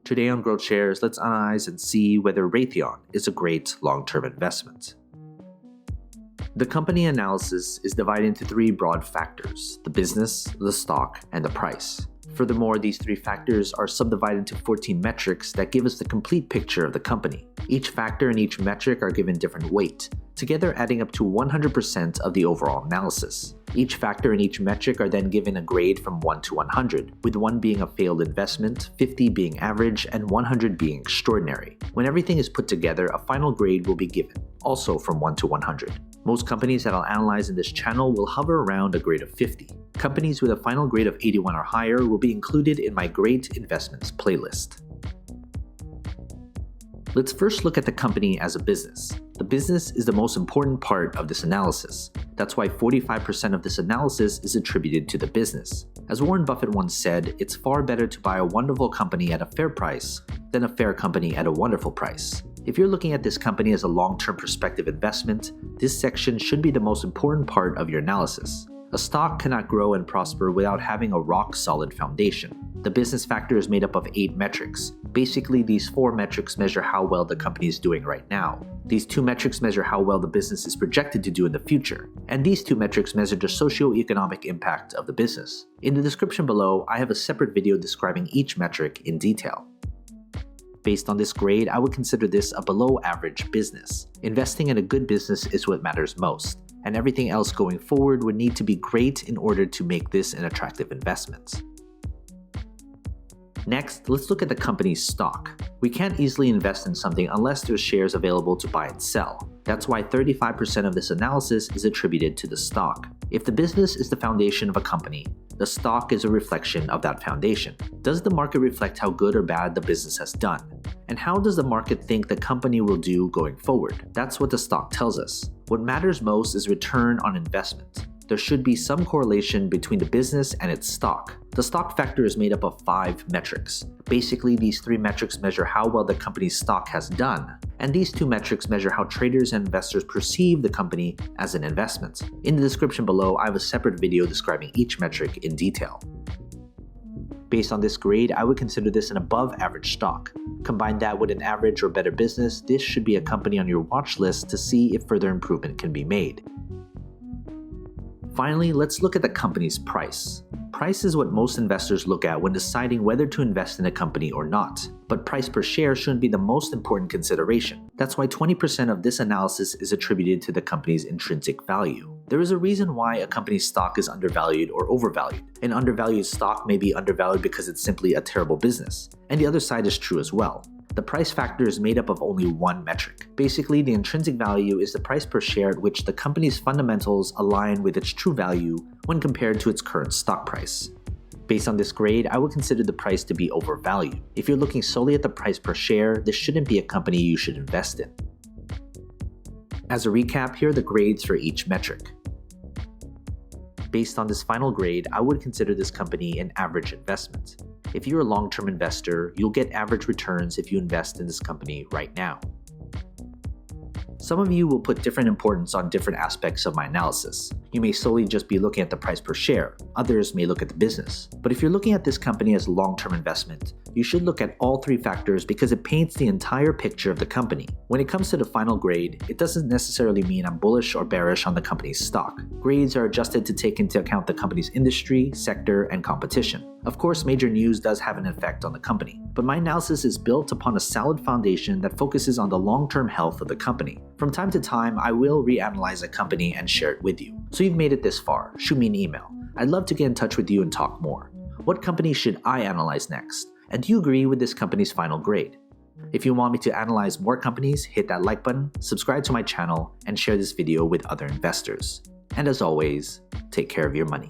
Today on GrowthShares, let's analyze and see whether Raytheon is a great long-term investment. The company analysis is divided into three broad factors: the business, the stock, and the price. Furthermore, these three factors are subdivided into 14 metrics that give us the complete picture of the company. Each factor and each metric are given different weight, together adding up to 100% of the overall analysis. Each factor and each metric are then given a grade from 1 to 100, with 1 being a failed investment, 50 being average, and 100 being extraordinary. When everything is put together, a final grade will be given, also from 1 to 100. Most companies that I'll analyze in this channel will hover around a grade of 50. Companies with a final grade of 81 or higher will be included in my Great Investments playlist. Let's first look at the company as a business. The business is the most important part of this analysis. That's why 45% of this analysis is attributed to the business. As Warren Buffett once said, it's far better to buy a wonderful company at a fair price than a fair company at a wonderful price. If you're looking at this company as a long-term prospective investment, this section should be the most important part of your analysis. A stock cannot grow and prosper without having a rock-solid foundation. The business factor is made up of 8 metrics. Basically, these 4 metrics measure how well the company is doing right now. These 2 metrics measure how well the business is projected to do in the future. And these 2 metrics measure the socio-economic impact of the business. In the description below, I have a separate video describing each metric in detail. Based on this grade, I would consider this a below-average business. Investing in a good business is what matters most, and everything else going forward would need to be great in order to make this an attractive investment. Next, let's look at the company's stock. We can't easily invest in something unless there's shares available to buy and sell. That's why 35% of this analysis is attributed to the stock. If the business is the foundation of a company, the stock is a reflection of that foundation. Does the market reflect how good or bad the business has done? And how does the market think the company will do going forward? That's what the stock tells us. What matters most is return on investment. There should be some correlation between the business and its stock. The stock factor is made up of 5 metrics. Basically, these 3 metrics measure how well the company's stock has done, and these 2 metrics measure how traders and investors perceive the company as an investment. In the description below, I have a separate video describing each metric in detail. Based on this grade, I would consider this an above-average stock. Combine that with an average or better business, this should be a company on your watch list to see if further improvement can be made. Finally, let's look at the company's price. Price is what most investors look at when deciding whether to invest in a company or not, but price per share shouldn't be the most important consideration. That's why 20% of this analysis is attributed to the company's intrinsic value. There is a reason why a company's stock is undervalued or overvalued. An undervalued stock may be undervalued because it's simply a terrible business, and the other side is true as well. The price factor is made up of only 1 metric. Basically, the intrinsic value is the price per share at which the company's fundamentals align with its true value when compared to its current stock price. Based on this grade, I would consider the price to be overvalued. If you're looking solely at the price per share, this shouldn't be a company you should invest in. As a recap, here are the grades for each metric. Based on this final grade, I would consider this company an average investment. If you're a long-term investor, you'll get average returns if you invest in this company right now. Some of you will put different importance on different aspects of my analysis. You may solely just be looking at the price per share. Others may look at the business. But if you're looking at this company as a long-term investment, you should look at all 3 factors because it paints the entire picture of the company. When it comes to the final grade, it doesn't necessarily mean I'm bullish or bearish on the company's stock. Grades are adjusted to take into account the company's industry, sector, and competition. Of course, major news does have an effect on the company, but my analysis is built upon a solid foundation that focuses on the long-term health of the company. From time to time, I will reanalyze a company and share it with you. So you've made it this far, shoot me an email. I'd love to get in touch with you and talk more. What company should I analyze next? And do you agree with this company's final grade? If you want me to analyze more companies, hit that like button, subscribe to my channel, and share this video with other investors. And as always, take care of your money.